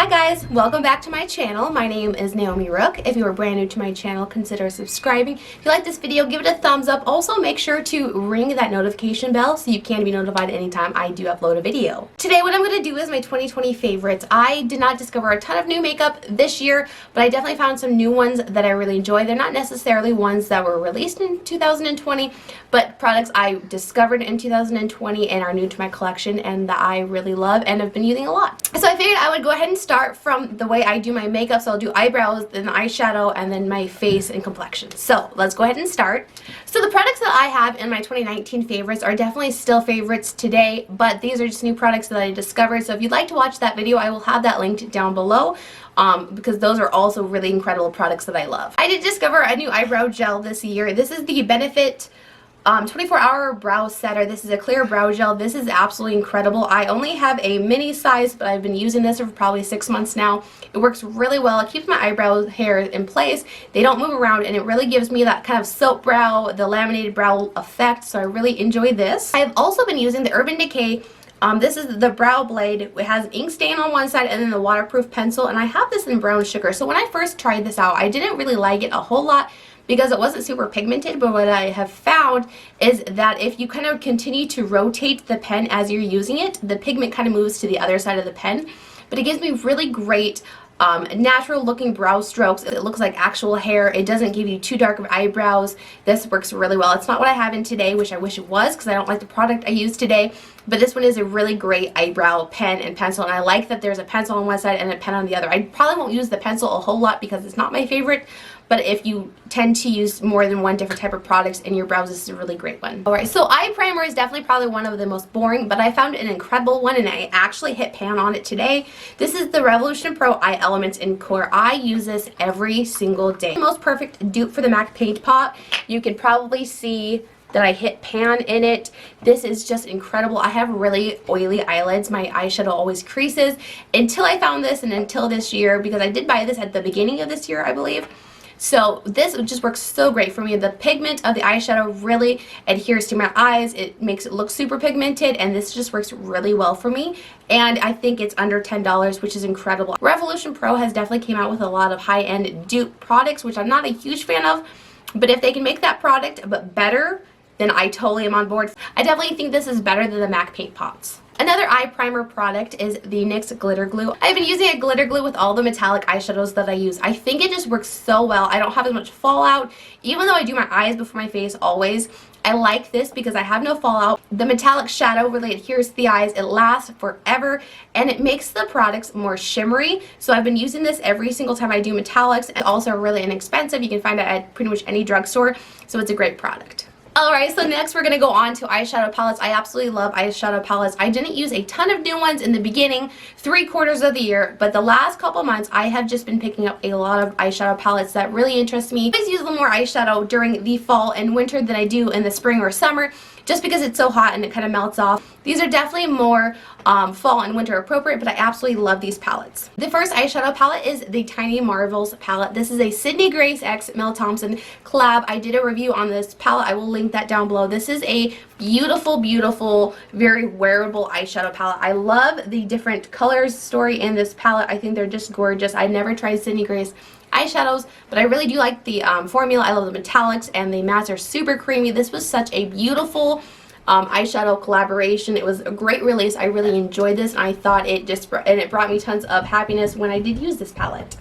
Hi guys, welcome back to my channel. My name is Naomi Rook. If you are brand new to my channel, consider subscribing. If you like this video, give it a thumbs up. Also, make sure to ring that notification bell so you can be notified anytime I do upload a video. Today, what I'm going to do is my 2020 favorites. I did not discover a ton of new makeup this year, but I definitely found some new ones that I really enjoy. They're not necessarily ones that were released in 2020, but products I discovered in 2020 and are new to my collection and that I really love and have been using a lot. So I figured I would go ahead and start from the way I do my makeup. So I'll do eyebrows, then eyeshadow, and then my face and complexion. So let's go ahead and start. So the products that I have in my 2019 favorites are definitely still favorites today, but these are just new products that I discovered. So if you'd like to watch that video, I will have that linked down below. Because those are also really incredible products that I love. I did discover a new eyebrow gel this year. This is the Benefit 24-hour brow setter. This is a clear brow gel. This is absolutely incredible. I only have a mini size, but I've been using this for probably 6 months now. It works really well. It keeps my eyebrow hair in place. They don't move around, and it really gives me that kind of soap brow, the laminated brow effect, so I really enjoy this. I've also been using the Urban Decay. This is the brow blade. It has ink stain on one side and then the waterproof pencil, and I have this in brown sugar. So when I first tried this out, I didn't really like it a whole lot because it wasn't super pigmented, but what I have found is that if you kind of continue to rotate the pen as you're using it, the pigment kind of moves to the other side of the pen. But it gives me really great natural looking brow strokes. It looks like actual hair. It doesn't give you too dark of eyebrows. This works really well. It's not what I have in today, which I wish it was because I don't like the product I use today, but this one is a really great eyebrow pen and pencil, and I like that there's a pencil on one side and a pen on the other. I probably won't use the pencil a whole lot because it's not my favorite, but if you tend to use more than one different type of products in your brows, this is a really great one. Alright, so eye primer is definitely probably one of the most boring, but I found an incredible one and I actually hit pan on it today. This is the Revolution Pro Eye Elements in Core. I use this every single day. The most perfect dupe for the MAC Paint Pot. You can probably see that I hit pan in it. This is just incredible. I have really oily eyelids. My eyeshadow always creases until I found this and until this year, because I did buy this at the beginning of this year, I believe. So this just works so great for me. The pigment of the eyeshadow really adheres to my eyes. It makes it look super pigmented, and this just works really well for me. And I think it's under $10, which is incredible. Revolution Pro has definitely came out with a lot of high-end dupe products, which I'm not a huge fan of. But if they can make that product but better, then I totally am on board. I definitely think this is better than the MAC Paint Pots. Another eye primer product is the Nxy Glitter Glue. I've been using a glitter glue with all the metallic eyeshadows that I use. I think it just works so well. I don't have as much fallout. Even though I do my eyes before my face always, I like this because I have no fallout. The metallic shadow really adheres to the eyes. It lasts forever, and it makes the products more shimmery. So I've been using this every single time I do metallics. It's also really inexpensive. You can find it at pretty much any drugstore, so it's a great product. Alright, so next we're going to go on to eyeshadow palettes. I absolutely love eyeshadow palettes. I didn't use a ton of new ones in the beginning, 3/4 of the year, but the last couple months I have just been picking up a lot of eyeshadow palettes that really interest me. I always use a little more eyeshadow during the fall and winter than I do in the spring or summer, just because it's so hot and it kind of melts off. These are definitely more fall and winter appropriate, but I absolutely love these palettes. The first eyeshadow palette is the Tiny Marvels palette. This is a Sydney Grace x Mel Thompson collab. I did a review on this palette. I will link that down below. This is a beautiful, beautiful, very wearable eyeshadow palette. I love the different colors story in this palette. I think they're just gorgeous. I never tried Sydney Grace eyeshadows, but I really do like the formula. I love the metallics, and the mattes are super creamy. This was such a beautiful eyeshadow collaboration. It was a great release. I really enjoyed this, and I thought it brought me tons of happiness when I did use this palette.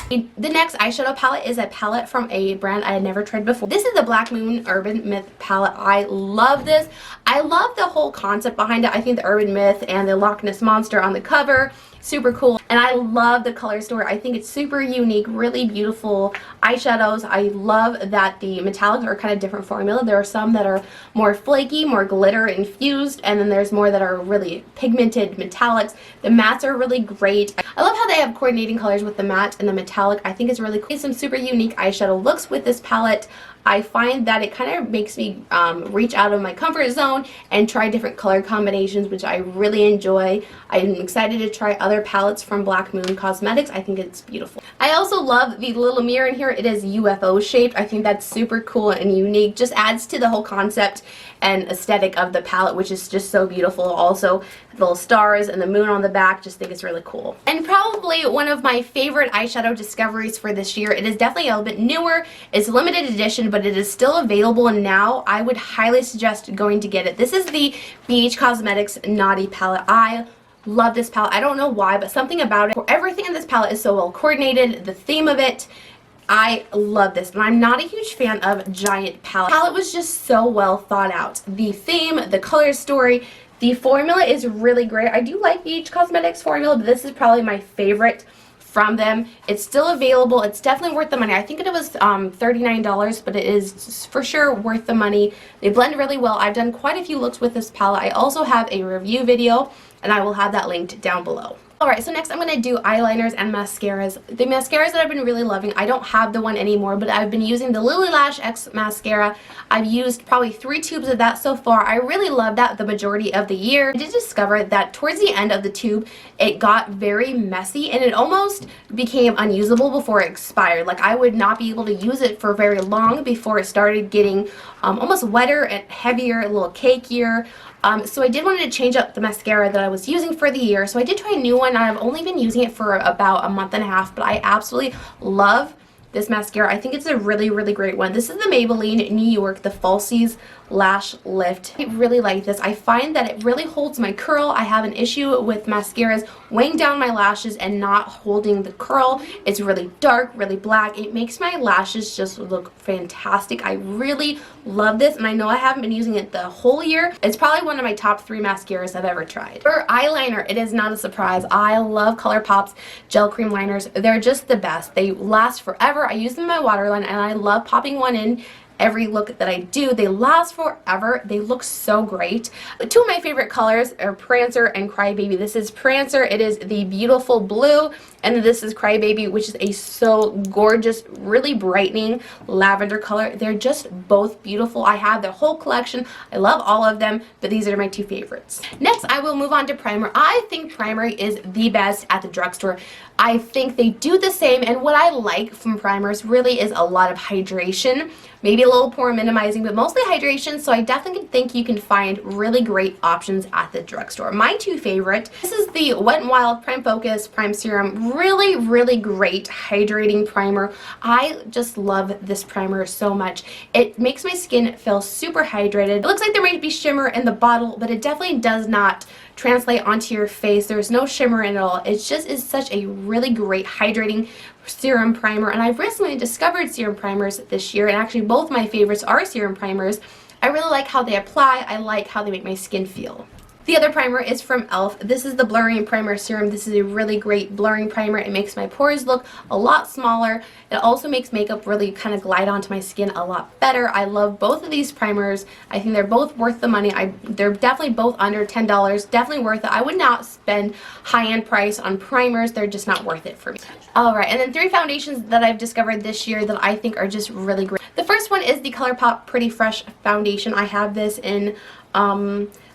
The next eyeshadow palette is a palette from a brand I had never tried before. This is the Blackmoon Urban Myth palette. I love this. I love the whole concept behind it. I think the Urban Myth and the Loch Ness Monster on the cover, super cool. And I love the color story. I think it's super unique, really beautiful eyeshadows. I love that the metallics are kind of different formula. There are some that are more flaky, more glitter infused, and then there's more that are really pigmented metallics. The mattes are really great. I love how they have coordinating colors with the matte and the metallic. I think it's really cool. Some super unique eyeshadow looks with this palette. I find that it kind of makes me reach out of my comfort zone and try different color combinations, which I really enjoy. I'm excited to try other palettes from Blackmoon Cosmetics. I think it's beautiful. I also love the little mirror in here. It is UFO shaped. I think that's super cool and unique. Just adds to the whole concept and aesthetic of the palette, which is just so beautiful. Also, the little stars and the moon on the back, just think it's really cool. And probably one of my favorite eyeshadow discoveries for this year. It is definitely a little bit newer. It's limited edition, but it is still available now. I would highly suggest going to get it. This is the BH Cosmetics Naughty palette. I love this palette. I don't know why, but something about it. Everything in this palette is so well coordinated. The theme of it, I love this, and I'm not a huge fan of giant palettes. The palette was just so well thought out. The theme, the color story, the formula is really great. I do like BH Cosmetics formula, but this is probably my favorite from them. It's still available. It's definitely worth the money. I think it was $39, but it is for sure worth the money. They blend really well. I've done quite a few looks with this palette. I also have a review video, and I will have that linked down below. Alright, so next I'm going to do eyeliners and mascaras. The mascaras that I've been really loving, I don't have the one anymore, but I've been using the Lily Lash X mascara. I've used probably 3 tubes of that so far. I really loved that the majority of the year. I did discover that towards the end of the tube, it got very messy and it almost became unusable before it expired. Like, I would not be able to use it for very long before it started getting almost wetter and heavier, a little cakier. So I did want to change up the mascara that I was using for the year. So I did try a new one. I've only been using it for about a month and a half, but I absolutely love this mascara. I think it's a really, really great one. This is the Maybelline New York, the Falsies Lash Lift. I really like this. I find that it really holds my curl. I have an issue with mascaras weighing down my lashes and not holding the curl. It's really dark, really black. It makes my lashes just look fantastic. I really love this, and I know I haven't been using it the whole year. It's probably one of my top 3 mascaras I've ever tried. For eyeliner, it is not a surprise. I love Colourpop's gel cream liners. They're just the best. They last forever. I use them in my waterline, and I love popping one in every look that I do. They last forever. They look so great. 2 of my favorite colors are Prancer and Crybaby. This is Prancer. It is the beautiful blue, and then this is Crybaby, which is a so gorgeous, really brightening lavender color. They're just both beautiful. I have the whole collection. I love all of them, but these are my 2 favorites. Next, I will move on to primer. I think primer is the best at the drugstore. I think they do the same, and what I like from primers really is a lot of hydration, maybe a little pore minimizing, but mostly hydration, so I definitely think you can find really great options at the drugstore. My 2 favorite, this is the Wet n Wild Prime Focus Prime Serum. Really, really great hydrating primer. I just love this primer so much. It makes my skin feel super hydrated. It looks like there might be shimmer in the bottle, but it definitely does not translate onto your face. There's no shimmer in it at all. It just is such a really great hydrating serum primer, and I've recently discovered serum primers this year, and actually both my favorites are serum primers. I really like how they apply. I like how they make my skin feel. The other primer is from e.l.f. This is the Blurring Primer Serum. This is a really great blurring primer. It makes my pores look a lot smaller. It also makes makeup really kind of glide onto my skin a lot better. I love both of these primers. I think they're both worth the money. They're definitely both under $10. Definitely worth it. I would not spend high-end price on primers. They're just not worth it for me. Alright, and then 3 foundations that I've discovered this year that I think are just really great. The first one is the Colourpop Pretty Fresh Foundation. I have this in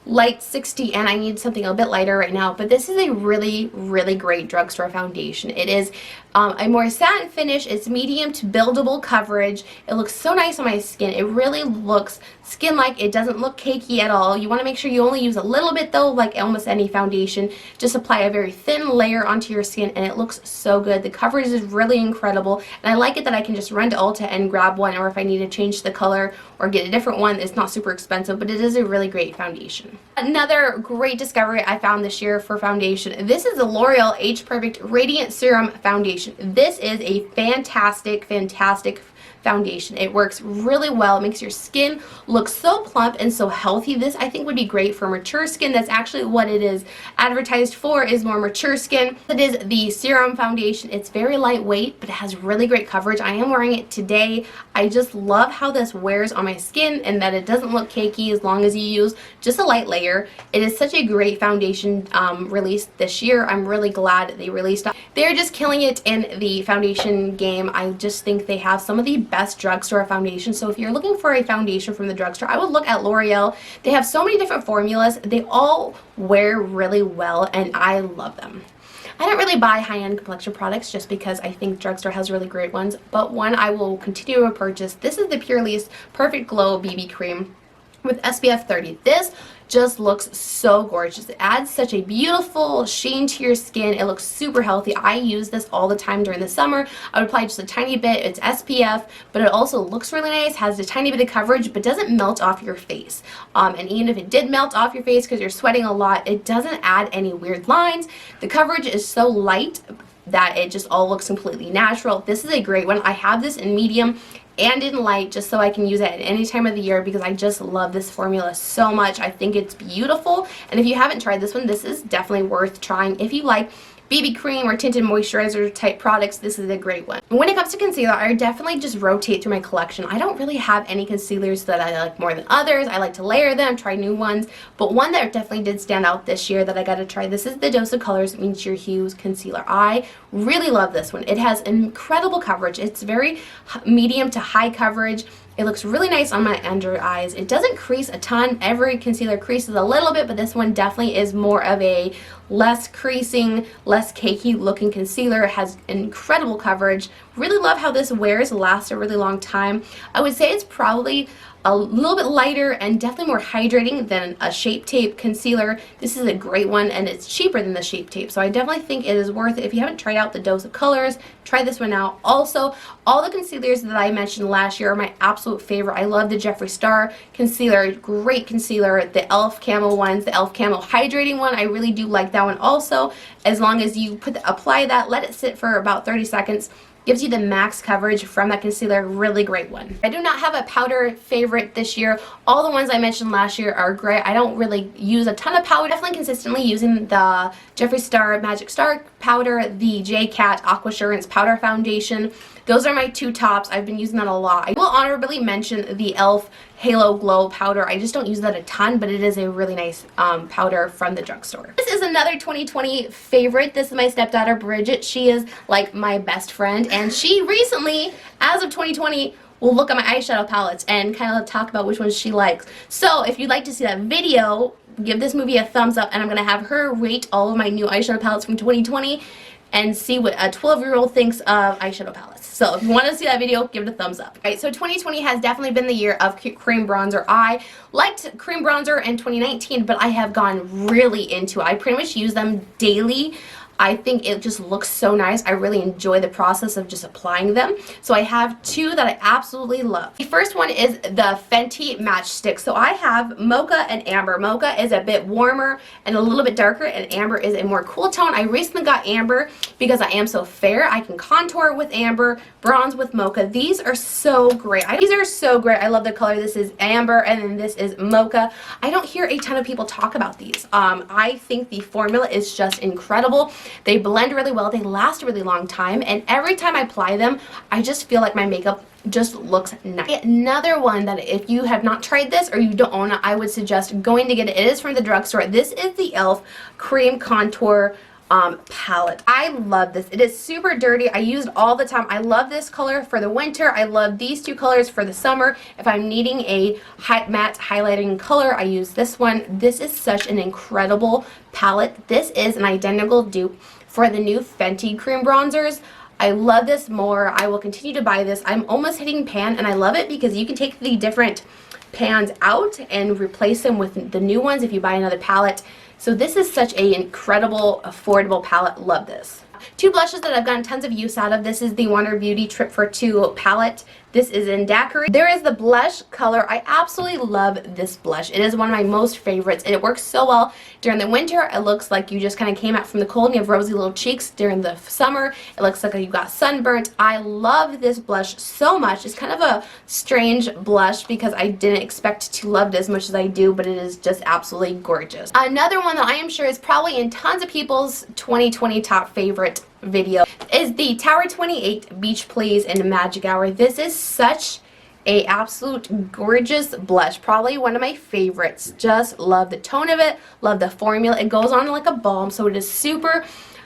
light 60, and I need something a bit lighter right now, but this is a really, really great drugstore foundation. It is a more satin finish. It's medium to buildable coverage. It looks so nice on my skin. It really looks skin-like. It doesn't look cakey at all. You want to make sure you only use a little bit though, like almost any foundation. Just apply a very thin layer onto your skin, and it looks so good. The coverage is really incredible, and I like it that I can just run to Ulta and grab one, or if I need to change the color or get a different one, it's not super expensive, but it is a really great foundation. Another great discovery I found this year for foundation. This is the L'Oreal Age Perfect Radiant Serum Foundation. This is a fantastic, fantastic foundation. It works really well. It makes your skin look so plump and so healthy. This I think would be great for mature skin. That's actually what it is advertised for, is more mature skin. It is the Serum Foundation. It's very lightweight, but it has really great coverage. I am wearing it today. I just love how this wears on my skin and that it doesn't look cakey as long as you use just a light layer. It is such a great foundation released this year. I'm really glad they released it. They're just killing it in the foundation game. I just think they have some of the best drugstore foundation. So if you're looking for a foundation from the drugstore, I would look at L'Oreal. They have so many different formulas. They all wear really well, and I love them. I don't really buy high-end complexion products just because I think drugstore has really great ones, but one I will continue to purchase. This is the Purlisse Perfect Glow BB Cream with SPF 30. This just looks so gorgeous. It adds such a beautiful sheen to your skin. It looks super healthy. I use this all the time during the summer. I would apply just a tiny bit. It's SPF, but it also looks really nice, has a tiny bit of coverage, but doesn't melt off your face. And even if it did melt off your face because you're sweating a lot, it doesn't add any weird lines. The coverage is so light that it just all looks completely natural. This is a great one. I have this in medium and in light just so I can use it at any time of the year because I just love this formula so much. I think it's beautiful, and if you haven't tried this one, this is definitely worth trying. If you like BB cream or tinted moisturizer type products, this is a great one. When it comes to concealer, I definitely just rotate through my collection. I don't really have any concealers that I like more than others. I like to layer them, try new ones, but one that definitely did stand out this year that I got to try, this is the Dose of Colors Meets Your Hues Concealer. I really love this one. It has incredible coverage. It's very medium to high coverage. It looks really nice on my under eyes. It doesn't crease a ton. Every concealer creases a little bit, but this one definitely is more of a less creasing, less cakey looking concealer. It has incredible coverage. Really love how this wears, lasts a really long time. I would say it's probably a little bit lighter and definitely more hydrating than a Shape Tape concealer. This is a great one, and it's cheaper than the Shape Tape, so I definitely think it is worth it. If you haven't tried out the Dose of Colors, try this one out. Also, all the concealers that I mentioned last year are my absolute favorite. I love the Jeffree Star concealer, great concealer. The e.l.f. Camo ones, the e.l.f. Camo hydrating one, I really do like that one also. As long as you apply that, let it sit for about 30 seconds. Gives you the max coverage from that concealer. Really great one. I do not have a powder favorite this year. All the ones I mentioned last year are great. I don't really use a ton of powder. Definitely consistently using the Jeffree Star Magic Star powder, the J-Cat Aquasurance powder foundation. Those are my two tops. I've been using that a lot. I will honorably mention the e.l.f. Halo Glow powder. I just don't use that a ton, but it is a really nice powder from the drugstore. This is another 2020 favorite. This is my stepdaughter Bridget. She is like my best friend, and she recently, as of 2020, will look at my eyeshadow palettes and kind of talk about which ones she likes. So if you'd like to see that video, give this movie a thumbs up, and I'm going to have her rate all of my new eyeshadow palettes from 2020 and see what a 12-year-old thinks of eyeshadow palettes. So if you want to see that video, give it a thumbs up. Alright, so 2020 has definitely been the year of cream bronzer. I liked cream bronzer in 2019, but I have gone really into it. I pretty much use them daily. I think it just looks so nice. I really enjoy the process of just applying them. So I have two that I absolutely love. The first one is the Fenty Match Stix. So I have Mocha and Amber. Mocha is a bit warmer and a little bit darker, and Amber is a more cool tone. I recently got Amber because I am so fair. I can contour with Amber, bronze with Mocha. These are so great. These are so great. I love the color. This is Amber and then this is Mocha. I don't hear a ton of people talk about these. I think the formula is just incredible. They blend really well, they last a really long time, and every time I apply them, I just feel like my makeup just looks nice. Another one that if you have not tried this or you don't own it, I would suggest going to get it. It is from the drugstore. This is the e.l.f. Cream Contour palette. I love this. It is super dirty. I use it all the time. I love this color for the winter. I love these two colors for the summer. If I'm needing a matte highlighting color, I use this one. This is such an incredible palette. This is an identical dupe for the new Fenty cream bronzers. I love this more. I will continue to buy this. I'm almost hitting pan, and I love it because you can take the different pans out and replace them with the new ones if you buy another palette. So this is such an incredible, affordable palette. Love this. Two blushes that I've gotten tons of use out of. This is the Wonder Beauty Trip for Two palette. This is in Daiquiri. There is the blush color. I absolutely love this blush. It is one of my most favorites, and it works so well during the winter. It looks like you just kind of came out from the cold and you have rosy little cheeks. During the summer, it looks like you got sunburnt. I love this blush so much. It's kind of a strange blush because I didn't expect to love it as much as I do, but it is just absolutely gorgeous. Another one that I am sure is probably in tons of people's 2020 top favorite video is the Tower 28 Beach Please in Magic Hour. This is such a absolute gorgeous blush, probably one of my favorites. Just love the tone of it, love the formula. It goes on like a balm, so it is super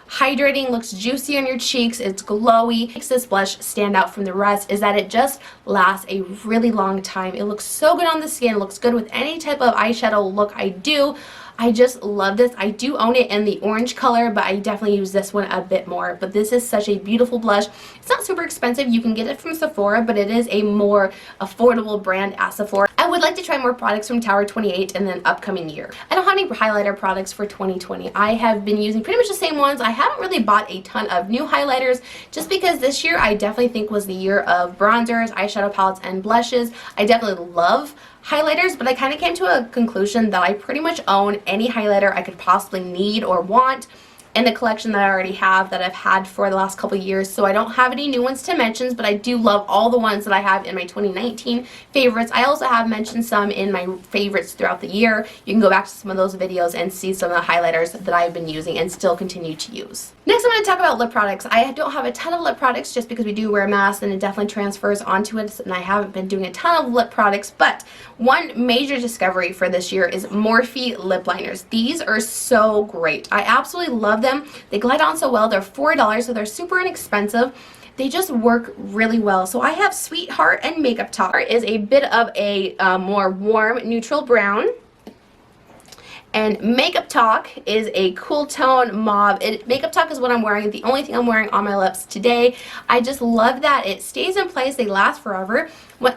hydrating, looks juicy on your cheeks, it's glowy. What makes this blush stand out from the rest is that it just lasts a really long time. It looks so good on the skin, it looks good with any type of eyeshadow look I do. I just love this. I do own it in the orange color, but I definitely use this one a bit more. But this is such a beautiful blush. It's not super expensive. You can get it from Sephora, but it is a more affordable brand at Sephora. I would like to try more products from Tower 28 in the upcoming year. I don't have any highlighter products for 2020. I have been using pretty much the same ones. I haven't really bought a ton of new highlighters just because this year I definitely think was the year of bronzers, eyeshadow palettes, and blushes. I definitely love highlighters, but I kind of came to a conclusion that I pretty much own any highlighter I could possibly need or want in the collection that I already have, that I've had for the last couple years. So I don't have any new ones to mention, but I do love all the ones that I have in my 2019 favorites. I also have mentioned some in my favorites throughout the year. You can go back to some of those videos and see some of the highlighters that I've been using and still continue to use. Next, I'm going to talk about lip products. I don't have a ton of lip products just because we do wear masks and it definitely transfers onto it, and I haven't been doing a ton of lip products, but one major discovery for this year is Morphe Lip Liners. These are so great. I absolutely love them. They glide on so well. They're $4, so they're super inexpensive. They just work really well. So I have Sweetheart and Makeup Talk. Is a bit of a more warm neutral brown. And Makeup Talk is a cool tone mauve. Makeup Talk is what I'm wearing, the only thing I'm wearing on my lips today. I just love that it stays in place. They last forever.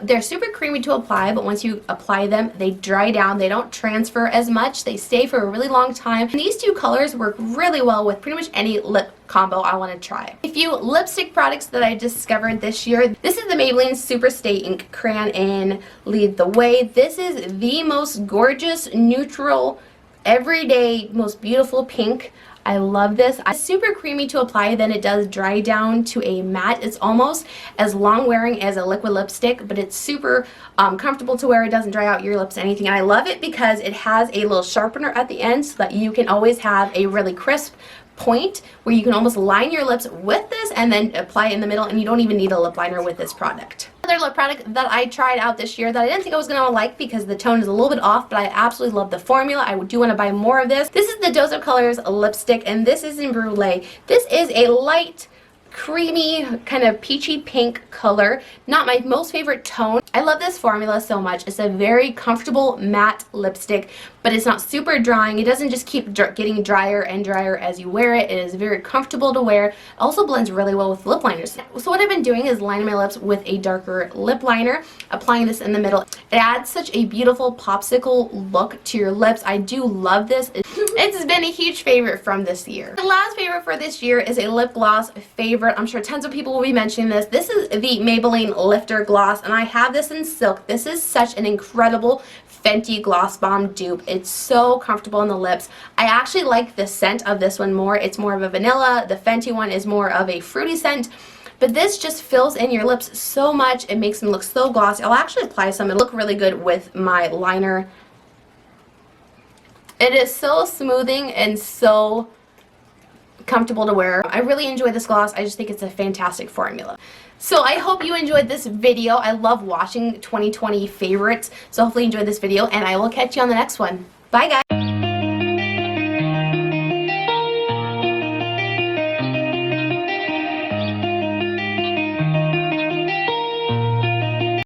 They're super creamy to apply, but once you apply them, they dry down. They don't transfer as much. They stay for a really long time. And these two colors work really well with pretty much any lip combo I want to try. A few lipstick products that I discovered this year. This is the Maybelline Super Stay Ink Crayon in Lead the Way. This is the most gorgeous, neutral, everyday, most beautiful pink. I love this. It's super creamy to apply, then it does dry down to a matte. It's almost as long wearing as a liquid lipstick, but it's super comfortable to wear. It doesn't dry out your lips or anything, and I love it because it has a little sharpener at the end so that you can always have a really crisp point where you can almost line your lips with this and then apply it in the middle, and you don't even need a lip liner with this product. Another lip product that I tried out this year that I didn't think I was going to like because the tone is a little bit off, but I absolutely love the formula. I do want to buy more of this. This is the Dose of Colors lipstick, and this is in Brulee. This is a light, creamy, kind of peachy pink color. Not my most favorite tone. I love this formula so much. It's a very comfortable matte lipstick, but it's not super drying. It doesn't just keep getting drier and drier as you wear it. It is very comfortable to wear. It also blends really well with lip liners. So what I've been doing is lining my lips with a darker lip liner, applying this in the middle. It adds such a beautiful popsicle look to your lips. I do love this. It's been a huge favorite from this year. The last favorite for this year is a lip gloss favorite. I'm sure tons of people will be mentioning this. This is the Maybelline Lifter Gloss, and I have this in Silk. This is such an incredible Fenty Gloss Bomb dupe. It's so comfortable on the lips. I actually like the scent of this one more. It's more of a vanilla. The Fenty one is more of a fruity scent. But this just fills in your lips so much. It makes them look so glossy. I'll actually apply some. It'll look really good with my liner. It is so smoothing and so comfortable to wear. I really enjoy this gloss. I just think it's a fantastic formula. So I hope you enjoyed this video. I love watching 2020 favorites. So hopefully you enjoyed this video, and I will catch you on the next one. Bye guys!